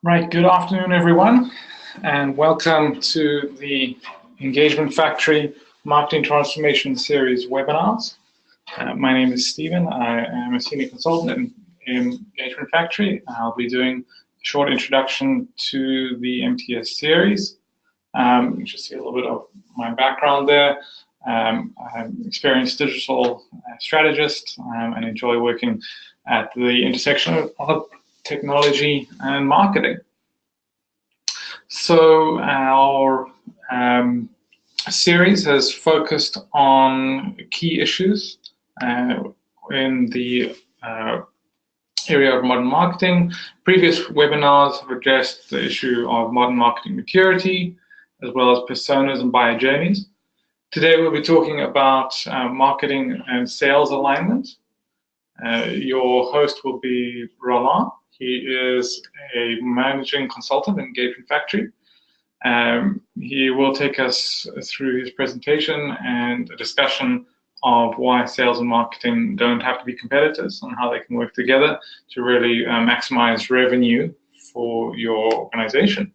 Right, good afternoon, everyone, and welcome to the Engagement Factory Marketing Transformation Series webinars. My name is Stephen. I am a senior consultant in Engagement Factory. I'll be doing a short introduction to the MTS series. You should see a little bit of my background there. I'm an experienced digital strategist and enjoy working at the intersection of technology and marketing. So our series has focused on key issues in the area of modern marketing. Previous webinars have addressed the issue of modern marketing maturity, as well as personas and buyer journeys. Today we'll be talking about marketing and sales alignment. Your host will be Roland. He is a managing consultant in Engagement Factory. He will take us through his presentation and a discussion of why sales and marketing don't have to be competitors and how they can work together to really maximize revenue for your organization.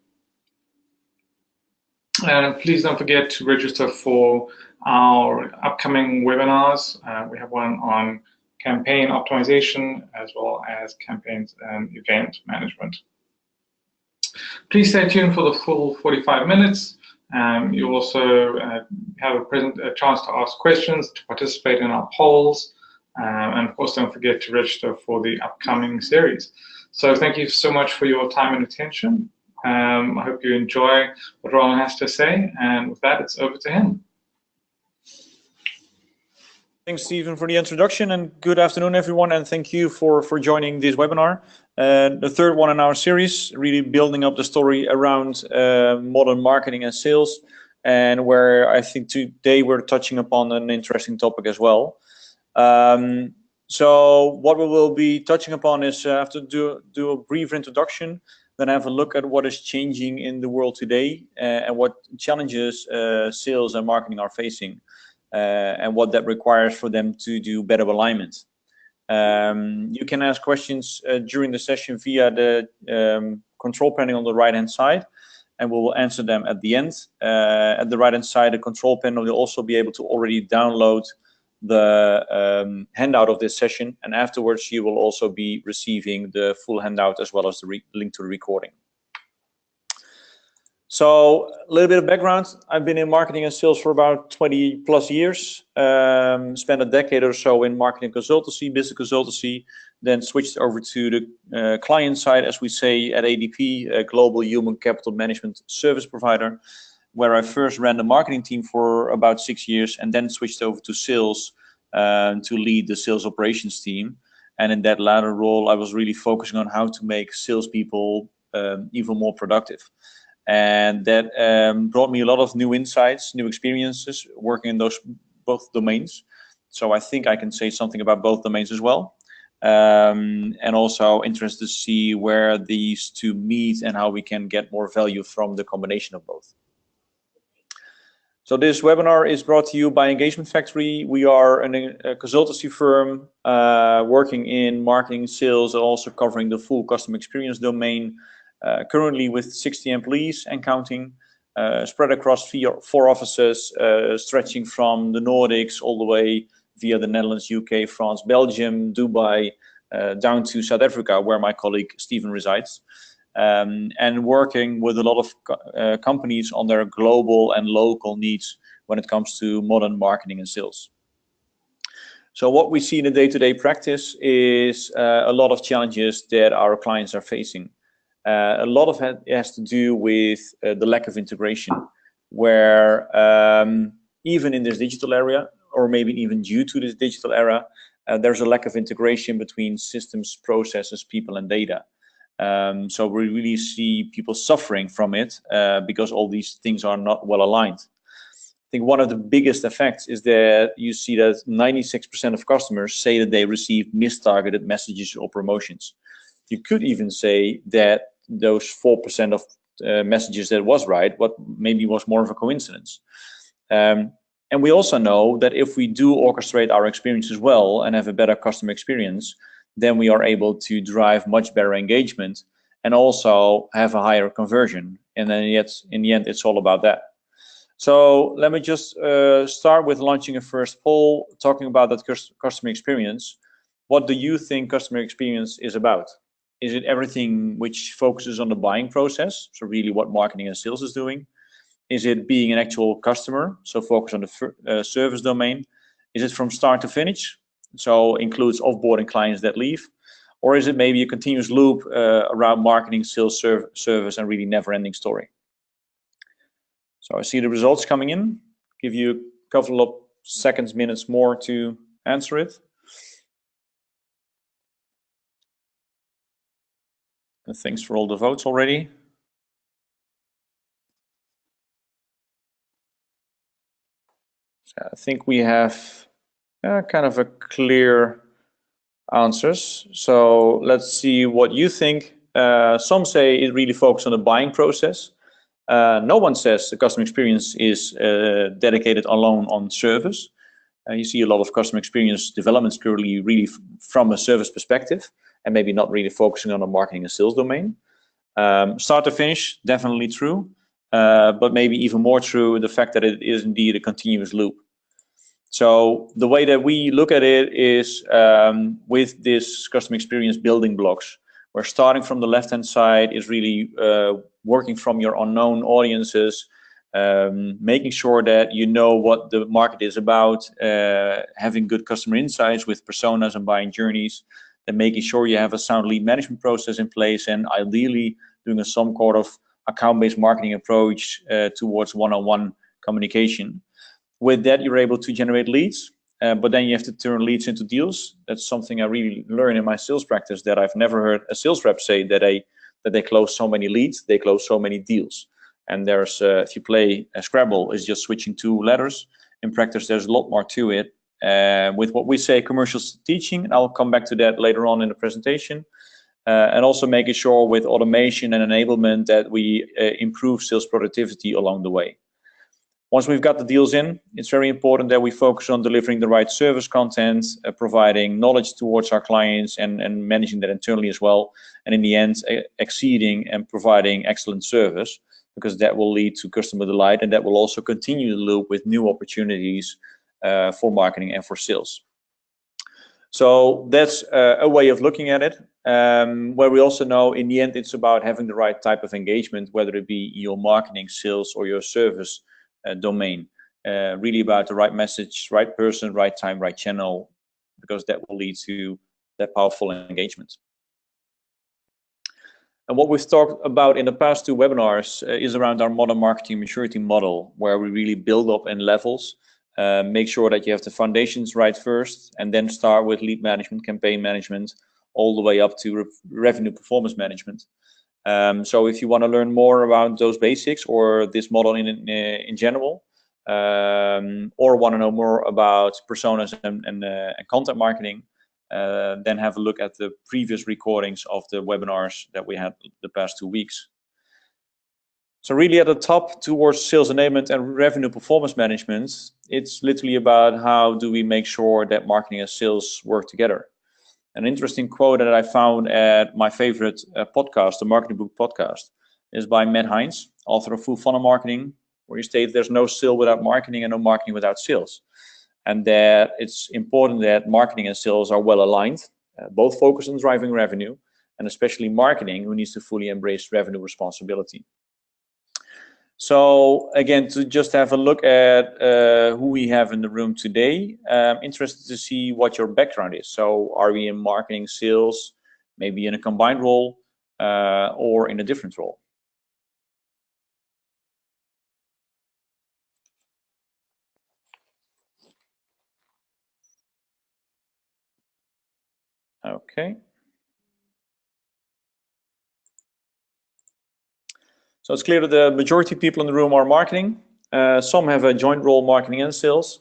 Please don't forget to register for our upcoming webinars. We have one on campaign optimization as well as campaigns and event management. Please stay tuned for the full 45 minutes. You also have a chance to ask questions, to participate in our polls, and of course don't forget to register for the upcoming series. So thank you so much for your time and attention. I hope you enjoy what Roland has to say, and with that, it's over to him. Thanks, Stephen, for the introduction, and good afternoon, everyone, and thank you for joining this webinar. The third one in our series, really building up the story around modern marketing and sales, and where I think today we're touching upon an interesting topic as well. So what we will be touching upon is I have to do a brief introduction, then have a look at what is changing in the world today and what challenges sales and marketing are facing. And what that requires for them to do better alignment. You can ask questions during the session via the control panel on the right-hand side, and we will answer them at the end. At the right-hand side, the control panel, you'll also be able to already download the handout of this session, and afterwards you will also be receiving the full handout as well as the link to the recording. So a little bit of background. I've been in marketing and sales for about 20 plus years, spent a decade or so in marketing consultancy, business consultancy, then switched over to the client side, as we say at ADP, a global human capital management service provider, where I first ran the marketing team for about 6 years and then switched over to sales to lead the sales operations team. And in that latter role, I was really focusing on how to make salespeople even more productive. And that brought me a lot of new insights, new experiences working in those both domains. So I think I can say something about both domains as well. And also interested to see where these two meet and how we can get more value from the combination of both. So this webinar is brought to you by Engagement Factory. We are a consultancy firm working in marketing, sales, and also covering the full customer experience domain. Currently with 60 employees and counting, spread across 4 offices, stretching from the Nordics all the way via the Netherlands, UK, France, Belgium, Dubai, down to South Africa, where my colleague Stephen resides, and working with a lot of companies on their global and local needs when it comes to modern marketing and sales. So what we see in the day-to-day practice is a lot of challenges that our clients are facing. A lot of it has to do with the lack of integration, where even in this digital area, or maybe even due to this digital era, there's a lack of integration between systems, processes, people, and data. So we really see people suffering from it because all these things are not well aligned. I think one of the biggest effects is that you see that 96% of customers say that they receive mistargeted messages or promotions. You could even say that those 4% of messages that was right, what maybe was more of a coincidence. And we also know that if we do orchestrate our experiences well and have a better customer experience, then we are able to drive much better engagement and also have a higher conversion. And then yet, in the end, it's all about that. So let me just start with launching a first poll, talking about that customer experience. What do you think customer experience is about? Is it everything which focuses on the buying process? So really what marketing and sales is doing? Is it being an actual customer? So focus on the service domain. Is it from start to finish? So includes offboarding clients that leave. Or is it maybe a continuous loop around marketing, sales, service, and really never-ending story? So I see the results coming in. Give you a couple of seconds, minutes more to answer it. And thanks for all the votes already. So I think we have kind of a clear answers. So let's see what you think. Some say it really focuses on the buying process. No one says the customer experience is dedicated alone on service. You see a lot of customer experience developments currently really from a service perspective, and maybe not really focusing on the marketing and sales domain. Start to finish, definitely true, but maybe even more true the fact that it is indeed a continuous loop. So the way that we look at it is with this customer experience building blocks. We're starting from the left-hand side is really working from your unknown audiences, making sure that you know what the market is about, having good customer insights with personas and buying journeys, and making sure you have a sound lead management process in place, and ideally doing some sort of account-based marketing approach towards one-on-one communication. With that, you're able to generate leads, but then you have to turn leads into deals. That's something I really learned in my sales practice, that I've never heard a sales rep say that they close so many leads, they close so many deals. And there's, if you play Scrabble, it's just switching two letters. In practice, there's a lot more to it. With what we say commercial teaching, and I'll come back to that later on in the presentation. And also making sure with automation and enablement that we improve sales productivity along the way. Once we've got the deals in, it's very important that we focus on delivering the right service content, providing knowledge towards our clients, and managing that internally as well. And in the end, exceeding and providing excellent service, because that will lead to customer delight, and that will also continue the loop with new opportunities for marketing and for sales. So that's a way of looking at it, where we also know in the end it's about having the right type of engagement, whether it be your marketing, sales, or your service domain. Really about the right message, right person, right time, right channel, because that will lead to that powerful engagement. And what we've talked about in the past two webinars is around our modern marketing maturity model, where we really build up in levels, make sure that you have the foundations right first, and then start with lead management, campaign management, all the way up to revenue performance management. So if you want to learn more about those basics or this model in general, or want to know more about personas and content marketing, then have a look at the previous recordings of the webinars that we had the past 2 weeks. So really at the top towards sales enablement and revenue performance management, it's literally about how do we make sure that marketing and sales work together. An interesting quote that I found at my favorite podcast, the Marketing Book podcast, is by Matt Hines, author of Full Funnel Marketing, where he states there's no sale without marketing and no marketing without sales. And that it's important that marketing and sales are well aligned, both focus on driving revenue, and especially marketing, who needs to fully embrace revenue responsibility. So again, to just have a look at who we have in the room today, interested to see what your background is. So are we in marketing, sales, maybe in a combined role, or in a different role? Okay. So it's clear that the majority of people in the room are marketing. Some have a joint role, marketing and sales.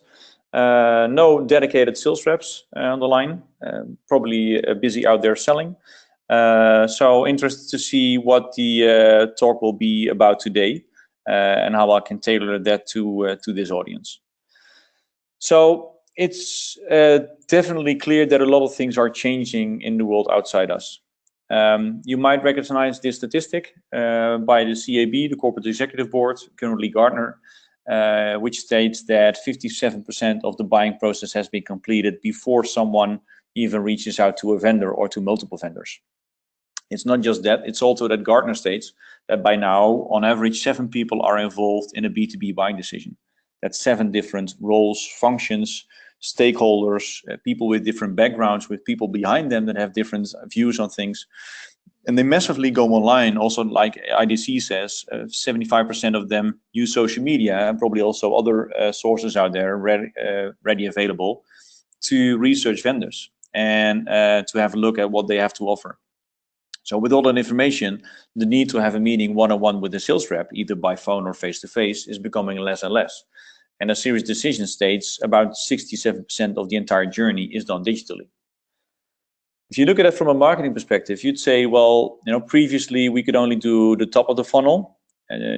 No dedicated sales reps on the line, probably busy out there selling. So interested to see what the talk will be about today, and how I can tailor that to this audience. So it's definitely clear that a lot of things are changing in the world outside us. You might recognize this statistic by the CAB, the Corporate Executive Board, currently Gartner, which states that 57% of the buying process has been completed before someone even reaches out to a vendor or to multiple vendors. It's not just that, it's also that Gartner states that by now, on average, 7 people are involved in a B2B buying decision. That's 7 different roles, functions, stakeholders, people with different backgrounds, with people behind them that have different views on things. And they massively go online. Also, like IDC says, 75% of them use social media, and probably also other sources out there ready available to research vendors and to have a look at what they have to offer. So with all that information, the need to have a meeting one-on-one with the sales rep, either by phone or face-to-face, is becoming less and less. And a serious decision states about 67% of the entire journey is done digitally. If you look at it from a marketing perspective, you'd say, well, previously we could only do the top of the funnel,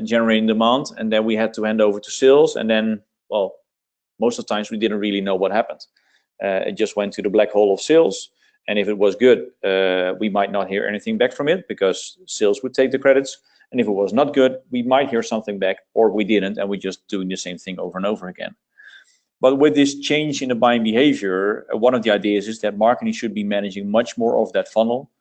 generating demand, and then we had to hand over to sales, and then, well, most of the times we didn't really know what happened. It just went to the black hole of sales. And if it was good, we might not hear anything back from it because sales would take the credits. And if it was not good, we might hear something back, or we didn't, and we're just doing the same thing over and over again. But with this change in the buying behavior, one of the ideas is that marketing should be managing much more of that funnel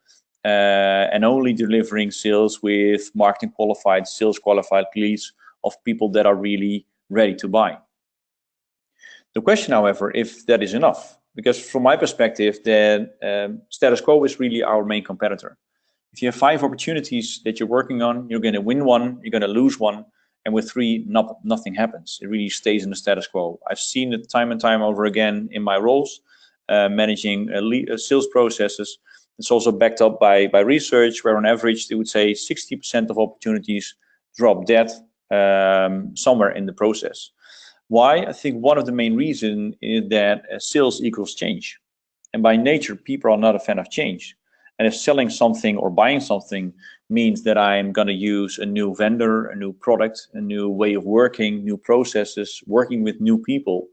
and only delivering sales with marketing qualified, sales qualified leads of people that are really ready to buy. The question, however, if that is enough. Because from my perspective, then status quo is really our main competitor. If you have 5 opportunities that you're working on, you're going to win one, you're going to lose one, and with 3, nothing happens. It really stays in the status quo. I've seen it time and time over again in my roles, managing sales processes. It's also backed up by research, where on average, they would say 60% of opportunities drop dead somewhere in the process. Why? I think one of the main reasons is that sales equals change. And by nature, people are not a fan of change. And if selling something or buying something means that I'm going to use a new vendor, a new product, a new way of working, new processes, working with new people,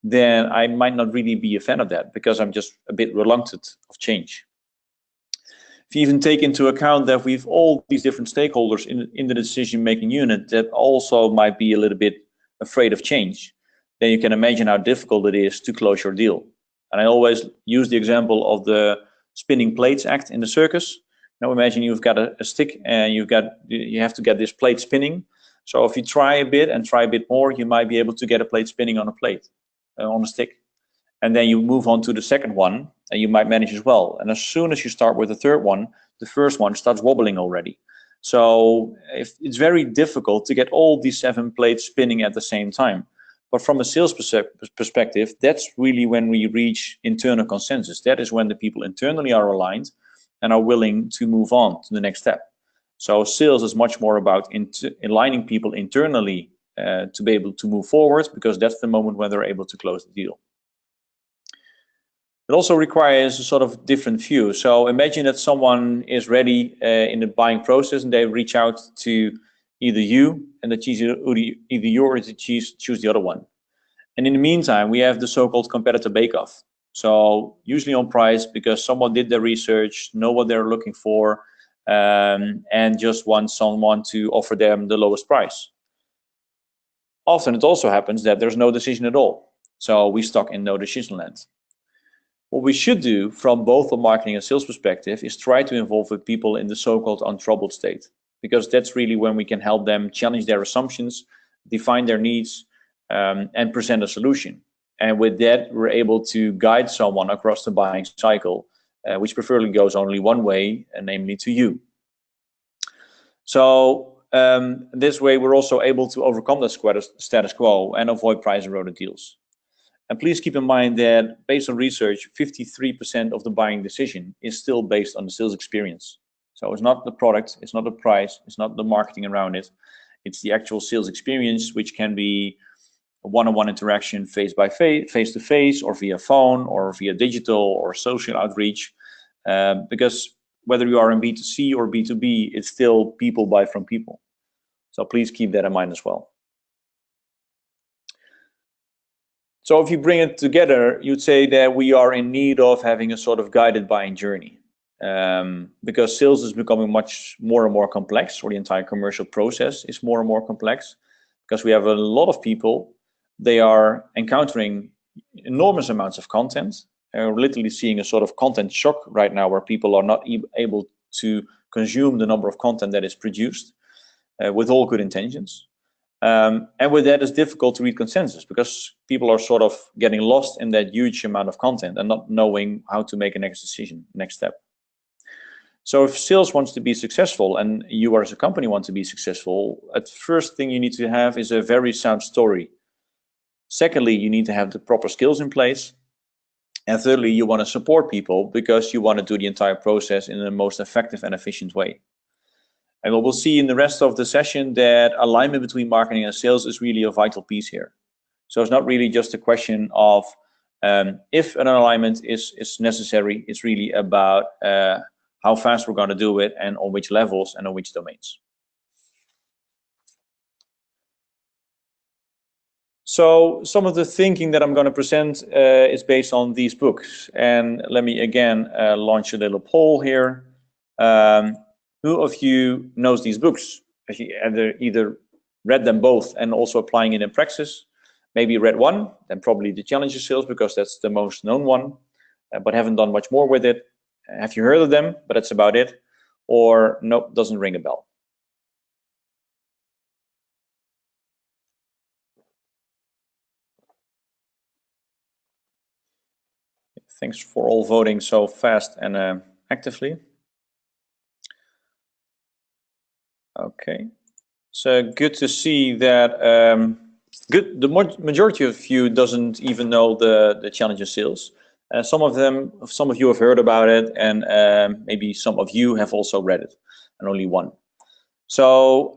then I might not really be a fan of that because I'm just a bit reluctant of change. If you even take into account that we've all these different stakeholders in the decision-making unit that also might be a little bit afraid of change, then you can imagine how difficult it is to close your deal. And I always use the example of the spinning plates act in the circus. Now imagine you've got a stick and you have to get this plate spinning. So if you try a bit and try a bit more, you might be able to get a plate spinning on a plate, on a stick. And then you move on to the second one and you might manage as well. And as soon as you start with the third one, the first one starts wobbling already. So it's very difficult to get all these 7 plates spinning at the same time. But from a sales perspective, that's really when we reach internal consensus. That is when the people internally are aligned and are willing to move on to the next step. So sales is much more about aligning people internally to be able to move forward, because that's the moment when they're able to close the deal. It also requires a sort of different view. So imagine that someone is ready in the buying process and they reach out to either you and they choose either you or they choose the other one. And in the meantime, we have the so-called competitor bake-off. So usually on price, because someone did their research, know what they're looking for, and just want someone to offer them the lowest price. Often it also happens that there's no decision at all. So we stuck in no decision land. What we should do from both a marketing and sales perspective is try to involve with people in the so-called untroubled state, because that's really when we can help them challenge their assumptions, define their needs, and present a solution. And with that, we're able to guide someone across the buying cycle, which preferably goes only one way, namely to you. So this way, we're also able to overcome the status quo and avoid price eroded deals. And please keep in mind that based on research, 53% of the buying decision is still based on the sales experience. So it's not the product, it's not the price, it's not the marketing around it. It's the actual sales experience, which can be a one-on-one interaction face-to-face, or via phone, or via digital or social outreach. Because whether you are in B2C or B2B, it's still people buy from people. So please keep that in mind as well. So if you bring it together, you'd say that we are in need of having a sort of guided buying journey. because sales is becoming much more and more complex, or the entire commercial process is more and more complex, because we have a lot of people, they are encountering enormous amounts of content. We're literally seeing a sort of content shock right now, where people are not able to consume the number of content that is produced with all good intentions. And with that, it's difficult to read consensus, because people are sort of getting lost in that huge amount of content and not knowing how to make a next decision, next step. So if sales wants to be successful, and you as a company want to be successful, the first thing you need to have is a very sound story. Secondly, you need to have the proper skills in place. And thirdly, you want to support people, because you want to do the entire process in the most effective and efficient way. And we'll see in the rest of the session that alignment between marketing and sales is really a vital piece here. So it's not really just a question of if an alignment is necessary. It's really about how fast we're going to do it, and on which levels and on which domains. So some of the thinking that I'm going to present is based on these books. And let me again launch a little poll here. Who of you knows these books? Have you either read them both and also applying it in practice? Maybe read one, then probably the Challenger Sales, because that's the most known one, but haven't done much more with it. Have you heard of them? But that's about it. Or nope, doesn't ring a bell. Thanks for all voting so fast and actively. Okay, so good to see that the majority of you doesn't even know the Challenger Sales. Some of you have heard about it, and maybe some of you have also read it, and only one. So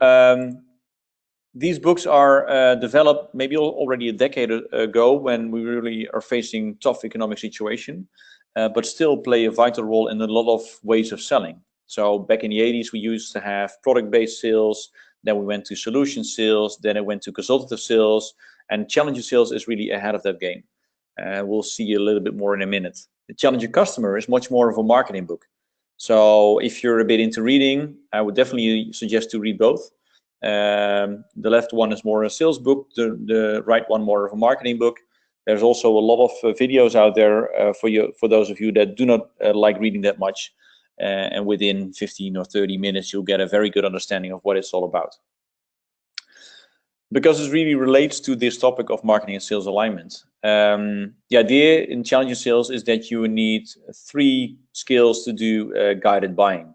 these books are developed maybe already a decade ago, when we really are facing tough economic situation, but still play a vital role in a lot of ways of selling. So back in the 80s, we used to have product-based sales, then we went to solution sales, then it went to consultative sales, and Challenger Sales is really ahead of that game. We'll see a little bit more in a minute. The Challenger Customer is much more of a marketing book. So if you're a bit into reading, I would definitely suggest to read both. The left one is more a sales book, the right one more of a marketing book. There's also a lot of videos out there for those of you that do not like reading that much. And within 15 or 30 minutes, you'll get a very good understanding of what it's all about. Because it really relates to this topic of marketing and sales alignment. The idea in Challenger Sales is that you need 3 skills to do guided buying.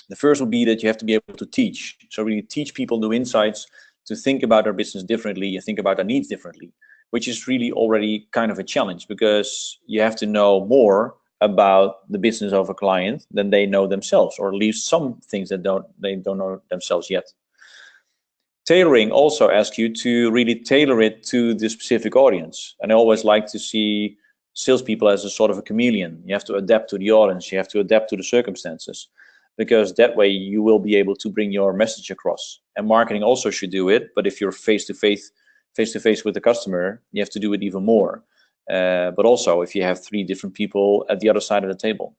The first will be that you have to be able to teach. So really teach people new insights, to think about their business differently, and think about their needs differently, which is really already kind of a challenge, because you have to know more about the business of a client than they know themselves, or at least some things that they don't know themselves yet. Tailoring also asks you to really tailor it to the specific audience. And I always like to see salespeople as a sort of a chameleon. You have to adapt to the audience, you have to adapt to the circumstances, because that way you will be able to bring your message across. And marketing also should do it, but if you're face to face with the customer, you have to do it even more. But also if you have 3 different people at the other side of the table.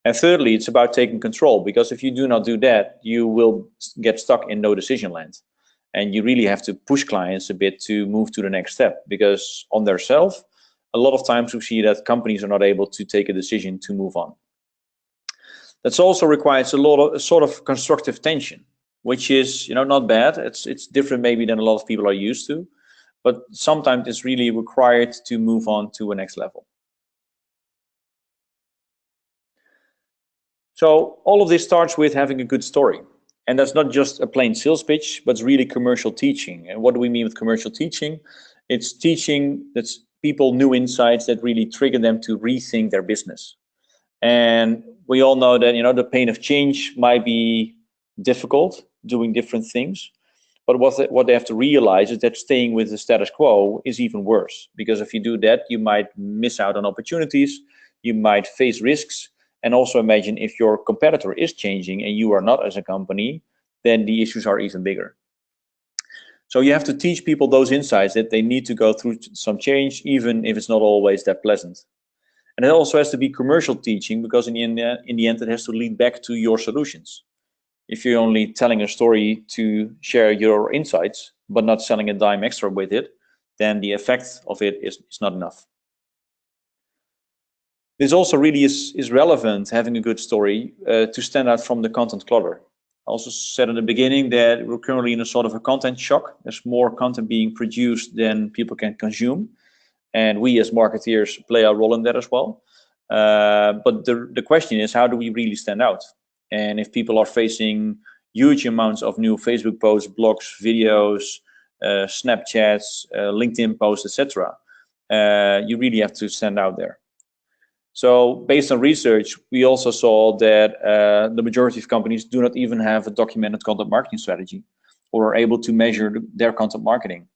And thirdly, it's about taking control, because if you do not do that, you will get stuck in no decision land. And you really have to push clients a bit to move to the next step, because on their self, a lot of times we see that companies are not able to take a decision to move on. That also requires a sort of constructive tension, which is, not bad. It's different maybe than a lot of people are used to, but sometimes it's really required to move on to a next level. So all of this starts with having a good story. And that's not just a plain sales pitch, but it's really commercial teaching. And what do we mean with commercial teaching? It's teaching that's people new insights that really trigger them to rethink their business. And we all know that, the pain of change might be difficult, doing different things. But what they have to realize is that staying with the status quo is even worse. Because if you do that, you might miss out on opportunities, you might face risks. And also imagine if your competitor is changing and you are not as a company, then the issues are even bigger. So you have to teach people those insights, that they need to go through some change, even if it's not always that pleasant. And it also has to be commercial teaching, because in the end, it has to lead back to your solutions. If you're only telling a story to share your insights, but not selling a dime extra with it, then the effect of it is not enough. This also really is relevant, having a good story, to stand out from the content clutter. I also said in the beginning that we're currently in a sort of a content shock. There's more content being produced than people can consume. And we as marketeers play a role in that as well. But the question is, how do we really stand out? And if people are facing huge amounts of new Facebook posts, blogs, videos, Snapchats, LinkedIn posts, etc., you really have to stand out there. So based on research, we also saw that the majority of companies do not even have a documented content marketing strategy, or are able to measure their content marketing.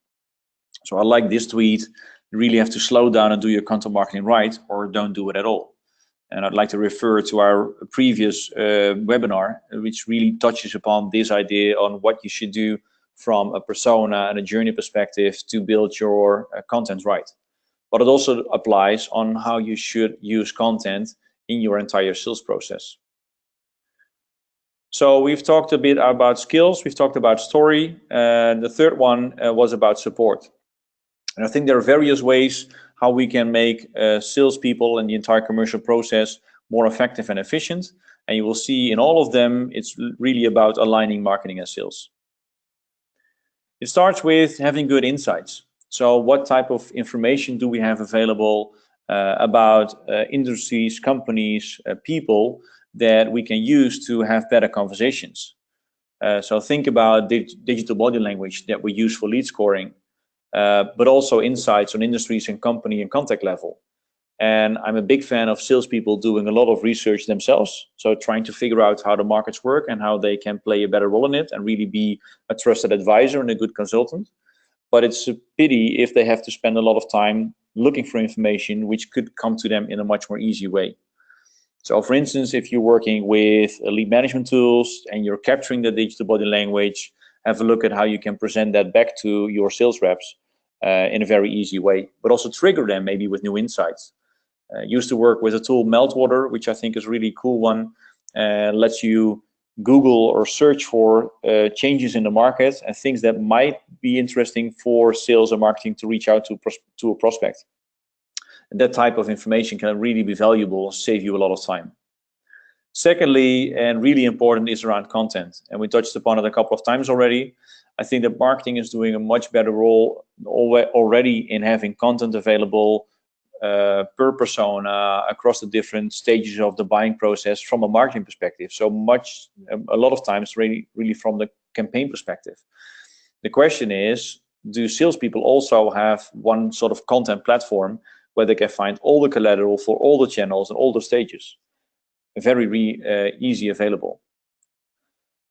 So I like this tweet: you really have to slow down and do your content marketing right, or don't do it at all. And I'd like to refer to our previous webinar, which really touches upon this idea on what you should do from a persona and a journey perspective to build your content right. But it also applies on how you should use content in your entire sales process. So we've talked a bit about skills, we've talked about story, and the third one was about support. And I think there are various ways how we can make salespeople and the entire commercial process more effective and efficient. And you will see in all of them, it's really about aligning marketing and sales. It starts with having good insights. So what type of information do we have available about industries, companies, people that we can use to have better conversations? So think about digital body language that we use for lead scoring, but also insights on industries and company and contact level. And I'm a big fan of salespeople doing a lot of research themselves. So trying to figure out how the markets work and how they can play a better role in it and really be a trusted advisor and a good consultant. But it's a pity if they have to spend a lot of time looking for information which could come to them in a much more easy way. So for instance, if you're working with lead management tools and you're capturing the digital body language, have a look at how you can present that back to your sales reps in a very easy way, but also trigger them maybe with new insights. Used to work with a tool, Meltwater, which I think is a really cool one, lets you Google or search for changes in the market and things that might be interesting for sales and marketing to reach out to a prospect. And that type of information can really be valuable and save you a lot of time. Secondly, and really important, is around content. And we touched upon it a couple of times already. I think that marketing is doing a much better role already in having content available per persona across the different stages of the buying process from a marketing perspective. So a lot of times really from the campaign perspective. The question is, do salespeople also have one sort of content platform where they can find all the collateral for all the channels and all the stages? Very easy available.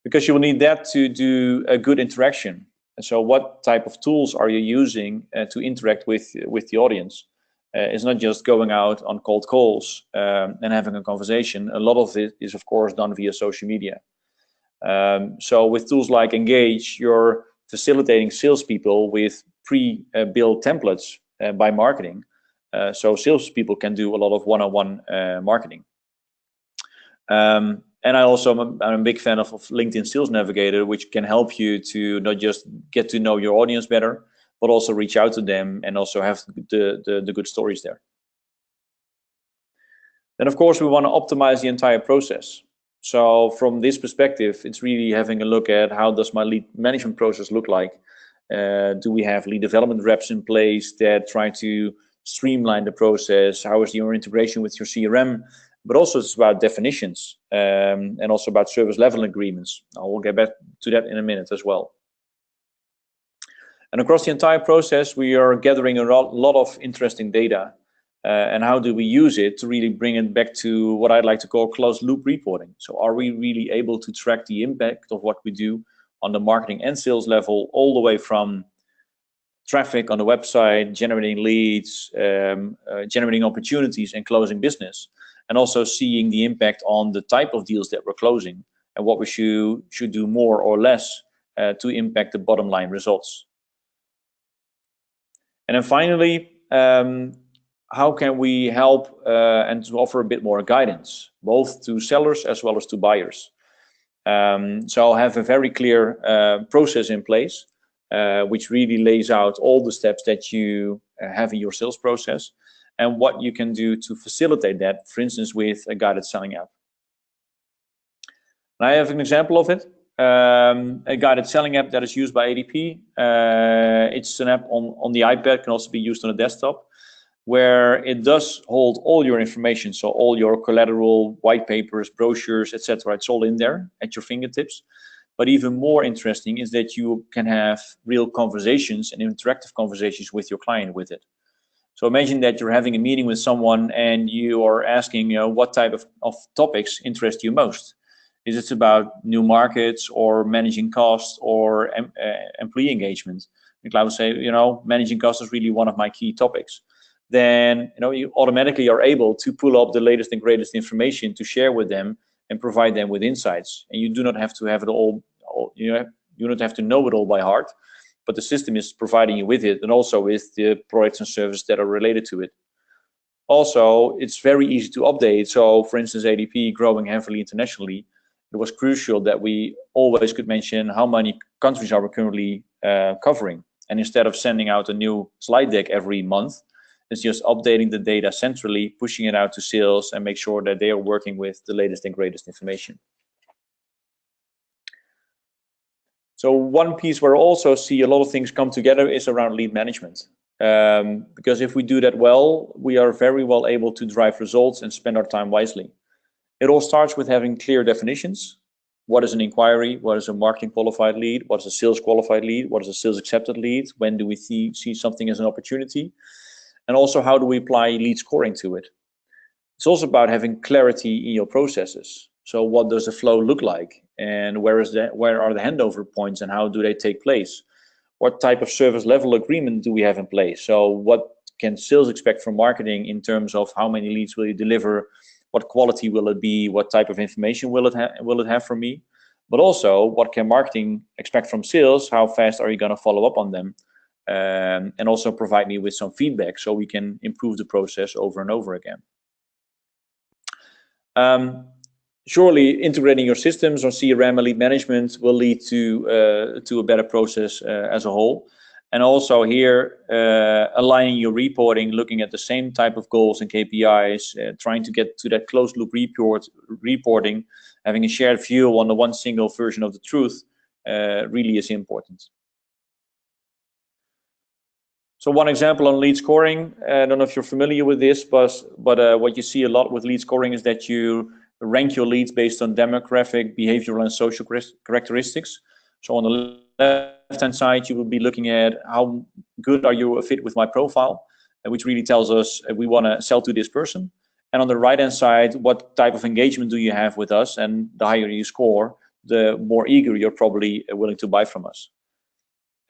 Because you will need that to do a good interaction. And so what type of tools are you using to interact with the audience? It's not just going out on cold calls and having a conversation. A lot of it is, of course, done via social media. So with tools like Engage, you're facilitating salespeople with pre-built templates by marketing. So salespeople can do a lot of one-on-one marketing. And I'm a big fan of LinkedIn Sales Navigator, which can help you to not just get to know your audience better, but also reach out to them and also have the good stories there. Then, of course, we want to optimize the entire process. So from this perspective, it's really having a look at how does my lead management process look like? Do we have lead development reps in place that try to streamline the process? How is your integration with your CRM? But also it's about definitions and also about service level agreements. I will get back to that in a minute as well. And across the entire process, we are gathering a lot of interesting data. And how do we use it to really bring it back to what I'd like to call closed loop reporting? So are we really able to track the impact of what we do on the marketing and sales level, all the way from traffic on the website, generating leads, generating opportunities and closing business, and also seeing the impact on the type of deals that we're closing and what we should do more or less to impact the bottom line results. And then finally, how can we help and to offer a bit more guidance, both to sellers as well as to buyers. So I'll have a very clear process in place, which really lays out all the steps that you have in your sales process and what you can do to facilitate that, for instance, with a guided selling app. And I have an example of it, a guided selling app that is used by ADP. It's an app on the iPad, can also be used on a desktop, where it does hold all your information, so all your collateral, white papers, brochures, etc. It's all in there at your fingertips. But even more interesting is that you can have real conversations and interactive conversations with your client with it. So imagine that you're having a meeting with someone and you are asking, what type of topics interest you most? Is it about new markets or managing costs or employee engagement? And Clive will say, managing costs is really one of my key topics. Then you automatically are able to pull up the latest and greatest information to share with them and provide them with insights. And you do not have to have it all, you don't have to know it all by heart, but the system is providing you with it, and also with the products and services that are related to it. Also, it's very easy to update. So for instance, ADP growing heavily internationally, it was crucial that we always could mention how many countries are we currently covering. And instead of sending out a new slide deck every month, it's just updating the data centrally, pushing it out to sales, and make sure that they are working with the latest and greatest information. So one piece where I also see a lot of things come together is around lead management. Because if we do that well, we are very well able to drive results and spend our time wisely. It all starts with having clear definitions. What is an inquiry? What is a marketing qualified lead? What is a sales qualified lead? What is a sales accepted lead? When do we see something as an opportunity? And also, how do we apply lead scoring to it? It's also about having clarity in your processes. So what does the flow look like? And where are the handover points and how do they take place? What type of service level agreement do we have in place? So what can sales expect from marketing in terms of how many leads will you deliver? What quality will it be? What type of information will it have from me? But also, what can marketing expect from sales? How fast are you going to follow up on them? And also provide me with some feedback so we can improve the process over and over again. Surely integrating your systems or CRM and lead management will lead to a better process as a whole. And also here, aligning your reporting, looking at the same type of goals and KPIs, trying to get to that closed loop reporting, having a shared view on the one single version of the truth really is important. So one example on lead scoring, I don't know if you're familiar with this, but what you see a lot with lead scoring is that you rank your leads based on demographic, behavioral, and social characteristics. So on the left-hand side, you will be looking at how good are you a fit with my profile, which really tells us we want to sell to this person. And on the right-hand side, what type of engagement do you have with us? And the higher you score, the more eager you're probably willing to buy from us.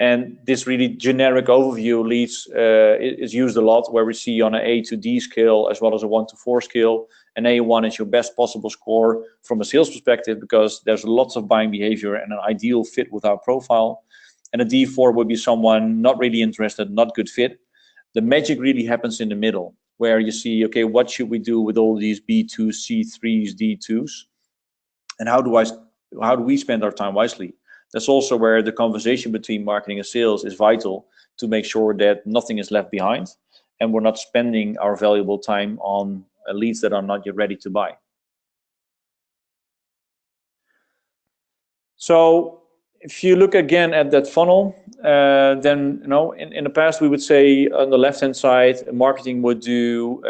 And this really generic overview leads is used a lot, where we see on an A to D scale as well as a 1 to 4 scale. An A1 is your best possible score from a sales perspective because there's lots of buying behavior and an ideal fit with our profile. And a D4 would be someone not really interested, not good fit. The magic really happens in the middle, where you see, okay, what should we do with all these B2s, C3s, D2s? And how do we spend our time wisely? That's also where the conversation between marketing and sales is vital to make sure that nothing is left behind and we're not spending our valuable time on leads that are not yet ready to buy. So if you look again at that funnel, then in the past we would say on the left-hand side, marketing would do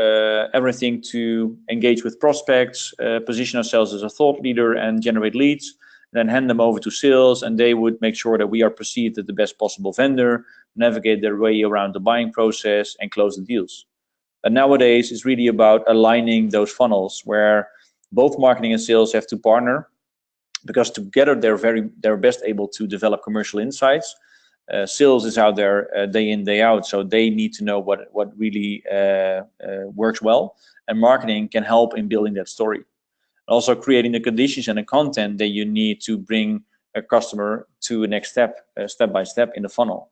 everything to engage with prospects, position ourselves as a thought leader and generate leads. Then hand them over to sales, and they would make sure that we are perceived as the best possible vendor, navigate their way around the buying process, and close the deals. And nowadays, it's really about aligning those funnels where both marketing and sales have to partner, because together they're best able to develop commercial insights. Sales is out there day in, day out, so they need to know what really works well, and marketing can help in building that story. Also creating the conditions and the content that you need to bring a customer to a next step, step by step in the funnel.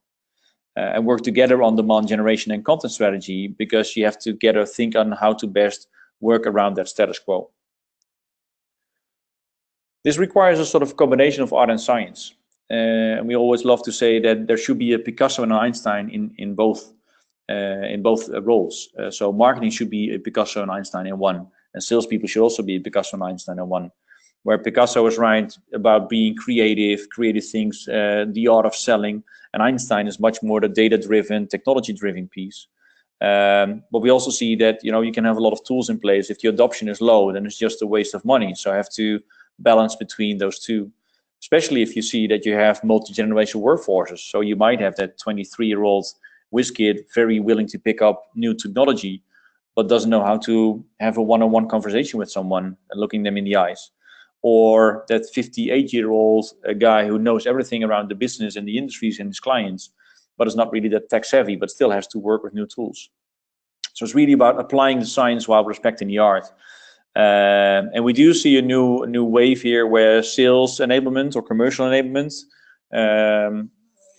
and work together on demand generation and content strategy, because you have to together think on how to best work around that status quo. This requires a sort of combination of art and science. And we always love to say that there should be a Picasso and Einstein in both roles. So marketing should be a Picasso and Einstein in one, and salespeople should also be a Picasso and Einstein in one. Where Picasso was right about being creative things, the art of selling, and Einstein is much more the data-driven, technology-driven piece. But we also see that you can have a lot of tools in place. If the adoption is low, then it's just a waste of money. So I have to balance between those two, especially if you see that you have multi-generational workforces. So you might have that 23-year-old whiz kid very willing to pick up new technology, but doesn't know how to have a one-on-one conversation with someone and looking them in the eyes. Or that 58-year-old guy who knows everything around the business and the industries and his clients, but is not really that tech savvy, but still has to work with new tools. So it's really about applying the science while respecting the art. And we do see a new wave here where sales enablement or commercial enablement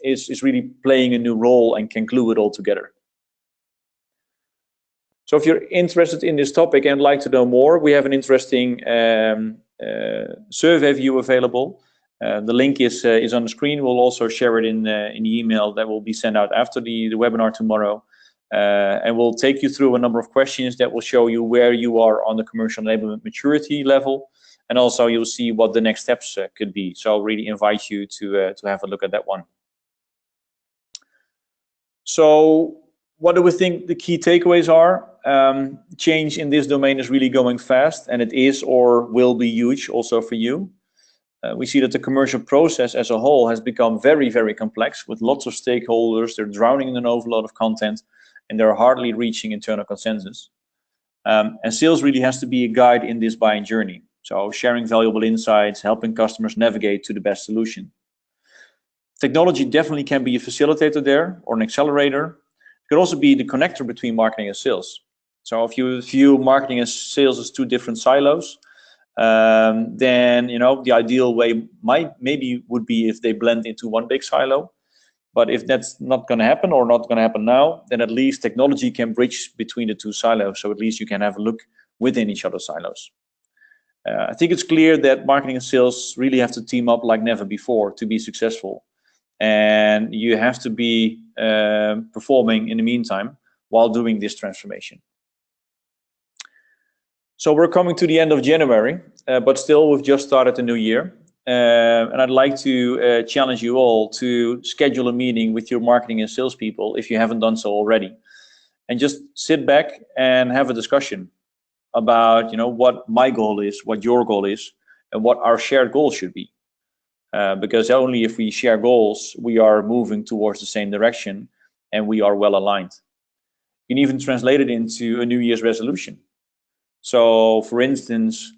is really playing a new role and can glue it all together. So if you're interested in this topic and like to know more, we have an interesting survey view available. The link is on the screen. We'll also share it in the email that will be sent out after the webinar tomorrow. And we'll take you through a number of questions that will show you where you are on the commercial enablement maturity level. And also you'll see what the next steps could be. So I'll really invite you to have a look at that one. So what do we think the key takeaways are? Change in this domain is really going fast, and it is or will be huge also for you. We see that the commercial process as a whole has become very, very complex with lots of stakeholders. They're drowning in an overload of content, and they're hardly reaching internal consensus. And sales really has to be a guide in this buying journey. So sharing valuable insights, helping customers navigate to the best solution. Technology definitely can be a facilitator there or an accelerator. It could also be the connector between marketing and sales. So if you view marketing and sales as two different silos, then the ideal way maybe would be if they blend into one big silo. But if that's not going to happen or not going to happen now, then at least technology can bridge between the two silos. So at least you can have a look within each other's silos. I think it's clear that marketing and sales really have to team up like never before to be successful. And you have to be performing in the meantime while doing this transformation. So we're coming to the end of January, but still we've just started the new year. And I'd like to challenge you all to schedule a meeting with your marketing and sales people if you haven't done so already. And just sit back and have a discussion about what my goal is, what your goal is, and what our shared goals should be. Because only if we share goals, we are moving towards the same direction and we are well aligned. You can even translate it into a New Year's resolution. So, for instance,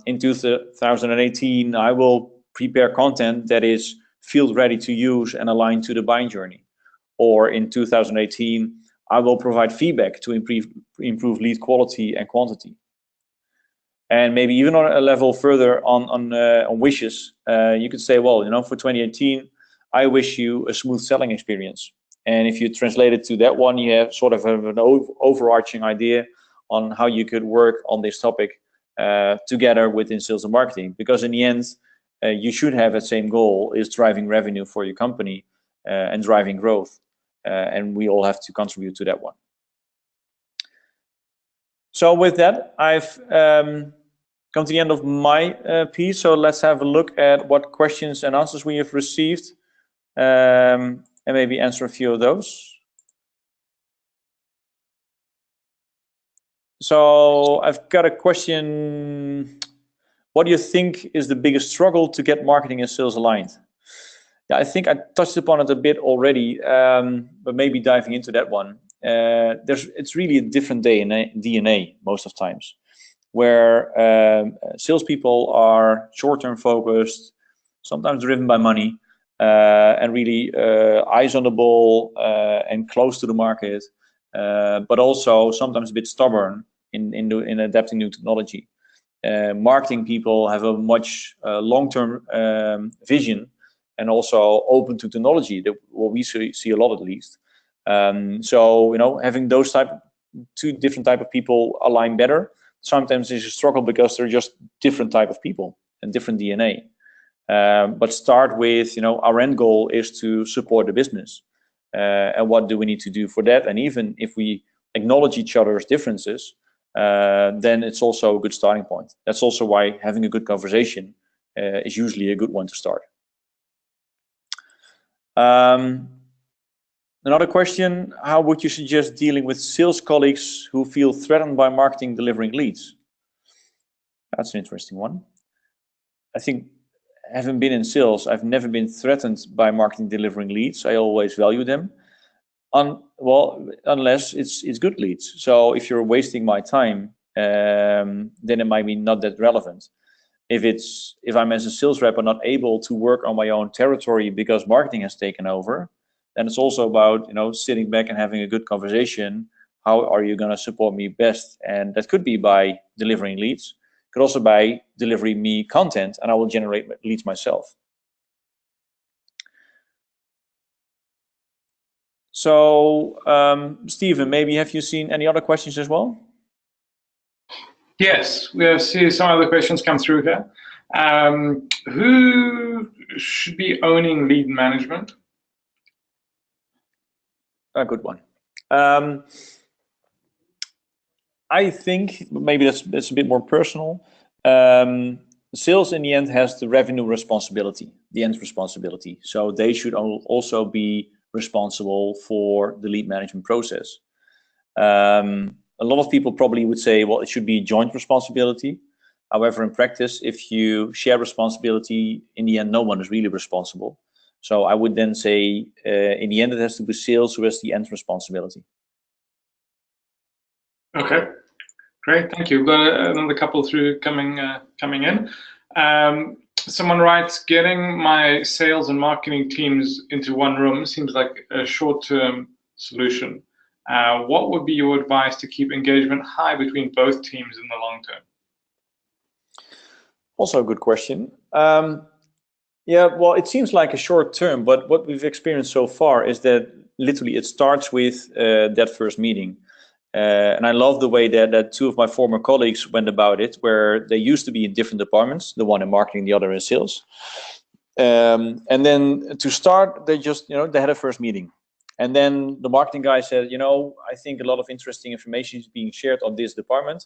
in 2018, I will prepare content that is field ready to use and aligned to the buying journey. Or in 2018, I will provide feedback to improve lead quality and quantity. And maybe even on a level further on wishes, you could say, well, for 2018, I wish you a smooth selling experience. And if you translate it to that one, you have sort of an overarching idea on how you could work on this topic together within sales and marketing. Because in the end, you should have that same goal, is driving revenue for your company and driving growth. And we all have to contribute to that one. So with that, I've come to the end of my piece. So let's have a look at what questions and answers we have received and maybe answer a few of those. So I've got a question. What do you think is the biggest struggle to get marketing and sales aligned? Yeah, I think I touched upon it a bit already, but maybe diving into that one. It's really a different DNA most of times, where salespeople are short-term focused, sometimes driven by money, and really eyes on the ball and close to the market, but also sometimes a bit stubborn in adapting new technology. Marketing people have a much long-term vision and also open to technology. That what we see a lot, at least. So having those two different type of people align better. Sometimes it's a struggle because they're just different type of people and different DNA. But start with, our end goal is to support the business. And what do we need to do for that? And even if we acknowledge each other's differences, then it's also a good starting point. That's also why having a good conversation is usually a good one to start. Another question, how would you suggest dealing with sales colleagues who feel threatened by marketing delivering leads? That's an interesting one. I think, having been in sales, I've never been threatened by marketing delivering leads. I always value them, unless it's good leads. So if you're wasting my time, then it might be not that relevant. If I'm as a sales rep not able to work on my own territory because marketing has taken over, then it's also about sitting back and having a good conversation. How are you going to support me best? And that could be by delivering leads. Could also by delivering me content, and I will generate leads myself. So, Stephen, maybe have you seen any other questions as well? Yes, we have seen some other questions come through here. Who should be owning lead management? A good one. I think maybe that's a bit more personal. Sales in the end has the revenue responsibility, the end responsibility. So they should also be responsible for the lead management process. A lot of people probably would say, well, it should be joint responsibility. However, in practice, if you share responsibility, in the end, no one is really responsible. So I would then say, in the end, it has to be sales who has the end responsibility. Okay, great, thank you. We've got another couple through coming in. Someone writes, getting my sales and marketing teams into one room seems like a short-term solution. What would be your advice to keep engagement high between both teams in the long term? Also a good question. Yeah, well, it seems like a short term, but what we've experienced so far is that literally it starts with that first meeting. And I love the way that two of my former colleagues went about it, where they used to be in different departments, the one in marketing, the other in sales. And then to start, they just, they had a first meeting. And then the marketing guy said, I think a lot of interesting information is being shared on this department.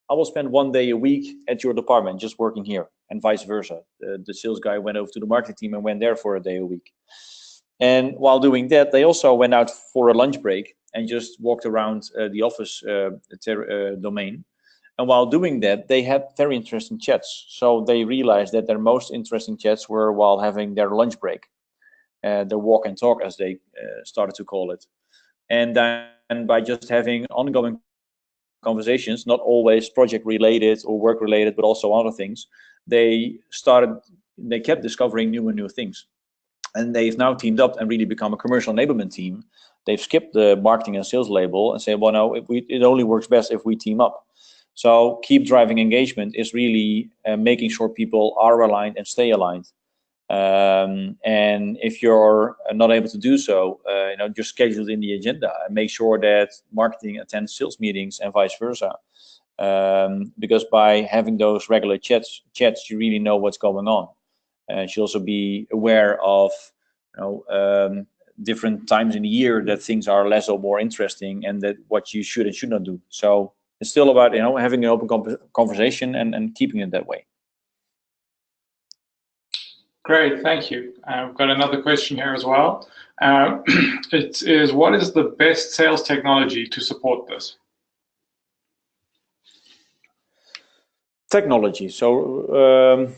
I will spend 1 day a week at your department, just working here, and vice versa. The sales guy went over to the marketing team and went there for a day a week. And while doing that, they also went out for a lunch break and just walked around the office domain. And while doing that, they had very interesting chats. So they realized that their most interesting chats were while having their lunch break, their walk and talk, as they started to call it. And then by just having ongoing conversations, not always project related or work related, but also other things, they kept discovering new and new things. And they've now teamed up and really become a commercial enablement team. They've skipped the marketing and sales label and say, well, no, it only works best if we team up. So keep driving engagement is really making sure people are aligned and stay aligned. And if you're not able to do so, just schedule it in the agenda and make sure that marketing attends sales meetings and vice versa. Because by having those regular chats, you really know what's going on. And should also be aware of different times in the year that things are less or more interesting, and that what you should and should not do. So it's still about having an open conversation and keeping it that way. Great, thank you. I've got another question here as well. It is, what is the best sales technology to support this? Technology. So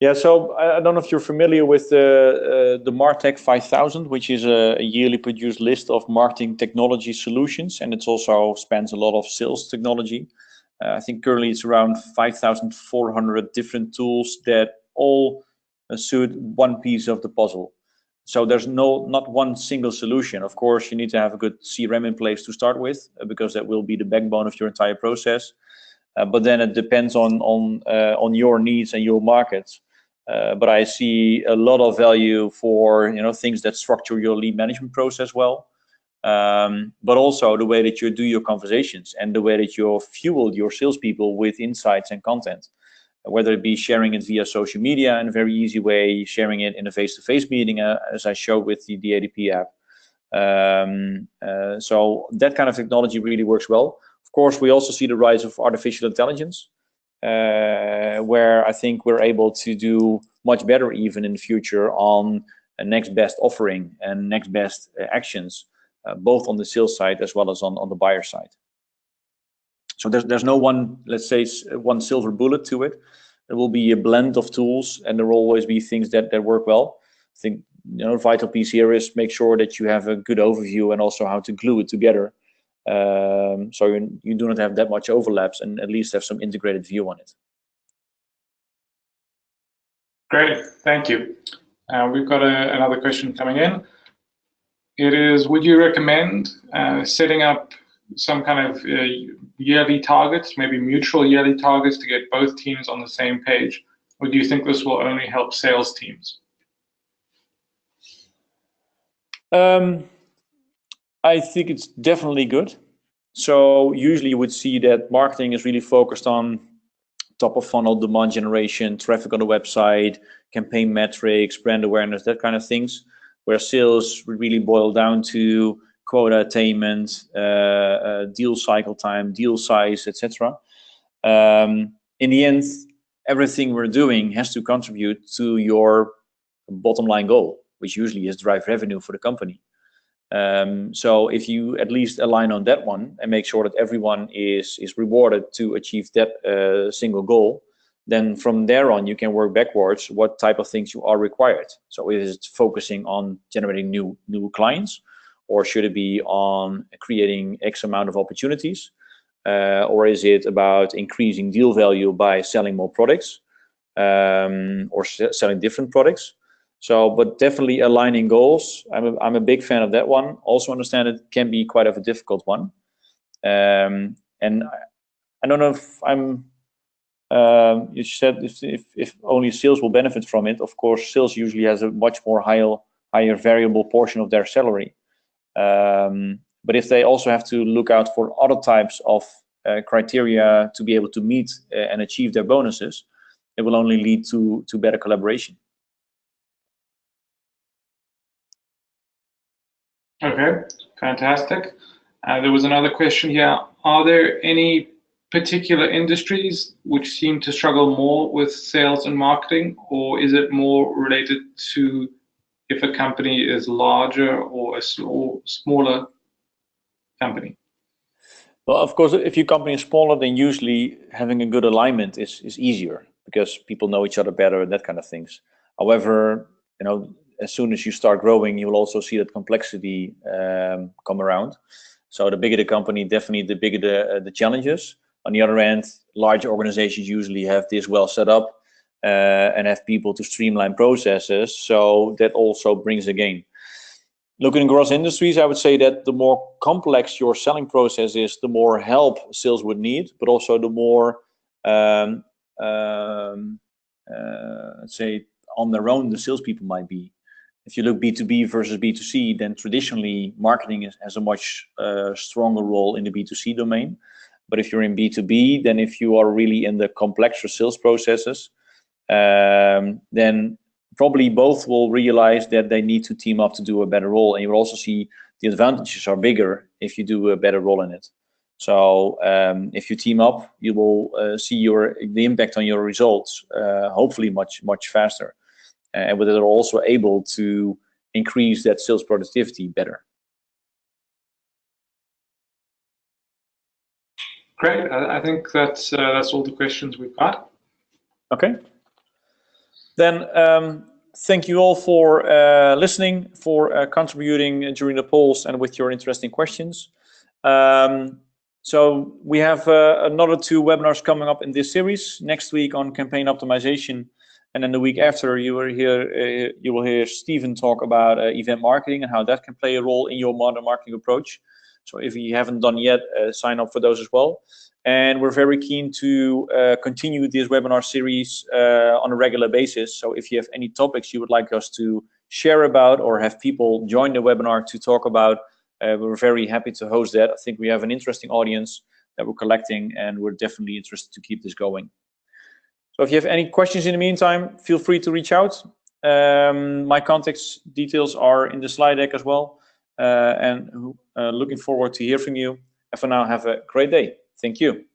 yeah, so I don't know if you're familiar with the Martech 5000, which is a yearly produced list of marketing technology solutions, and it also spans a lot of sales technology. I think currently it's around 5,400 different tools that all suit one piece of the puzzle. So there's not one single solution. Of course, you need to have a good CRM in place to start with, because that will be the backbone of your entire process. But then it depends on your needs and your markets. but I see a lot of value for things that structure your lead management process well, but also the way that you do your conversations and the way that you fuel your salespeople with insights and content, whether it be sharing it via social media in a very easy way, sharing it in a face-to-face meeting, as I showed with the ADP app. So that kind of technology really works well. Of course, we also see the rise of artificial intelligence, where I think we're able to do much better even in the future on a next best offering and next best actions, both on the sales side as well as on the buyer side. So there's no one, let's say, one silver bullet to it. There will be a blend of tools, and there will always be things that work well. I think the vital piece here is make sure that you have a good overview and also how to glue it together, so you do not have that much overlaps and at least have some integrated view on it. Great, thank you. We've got another question coming in. It is, would you recommend setting up some kind of yearly targets, maybe mutual yearly targets, to get both teams on the same page? Or do you think this will only help sales teams? I think it's definitely good. So usually you would see that marketing is really focused on top of funnel demand generation, traffic on the website, campaign metrics, brand awareness, that kind of things, where sales really boil down to quota attainment, deal cycle time, deal size, etc. In the end, everything we're doing has to contribute to your bottom line goal, which usually is drive revenue for the company. So if you at least align on that one and make sure that everyone is rewarded to achieve that single goal, then from there on you can work backwards what type of things you are required. So is it focusing on generating new clients, or should it be on creating X amount of opportunities, or is it about increasing deal value by selling more products, or selling different products? So, but definitely aligning goals. I'm a big fan of that one. Also understand it can be quite of a difficult one. And I don't know if I'm. You said if only sales will benefit from it. Of course, sales usually has a much more higher variable portion of their salary. But if they also have to look out for other types of criteria to be able to meet and achieve their bonuses, it will only lead to better collaboration. Okay, fantastic. There was another question here. Are there any particular industries which seem to struggle more with sales and marketing, or is it more related to if a company is larger or a smaller company? Well, of course, if your company is smaller, then usually having a good alignment is easier because people know each other better and that kind of things. However, as soon as you start growing, you will also see that complexity come around. So the bigger the company, definitely the bigger the challenges. On the other hand, large organizations usually have this well set up and have people to streamline processes. So that also brings a gain. Looking across industries, I would say that the more complex your selling process is, the more help sales would need, but also the more, let's say, on their own the salespeople might be. If you look B2B versus B2C, then traditionally marketing has a much stronger role in the B2C domain. But if you're in B2B, then if you are really in the complexer sales processes, then probably both will realize that they need to team up to do a better role. And you will also see the advantages are bigger if you do a better role in it. So if you team up, you will see the impact on your results, hopefully much faster. And with it, are also able to increase that sales productivity better. Great. I think that's all the questions we've got. Okay. Then thank you all for listening, for contributing during the polls and with your interesting questions. So we have another 2 webinars coming up in this series. Next week on campaign optimization, and then the week after you will hear Stephen talk about event marketing and how that can play a role in your modern marketing approach. So if you haven't done yet, sign up for those as well. And we're very keen to continue this webinar series on a regular basis. So if you have any topics you would like us to share about or have people join the webinar to talk about, we're very happy to host that. I think we have an interesting audience that we're collecting, and we're definitely interested to keep this going. So if you have any questions in the meantime, feel free to reach out. My contact details are in the slide deck as well. And looking forward to hear from you. And for now, have a great day. Thank you.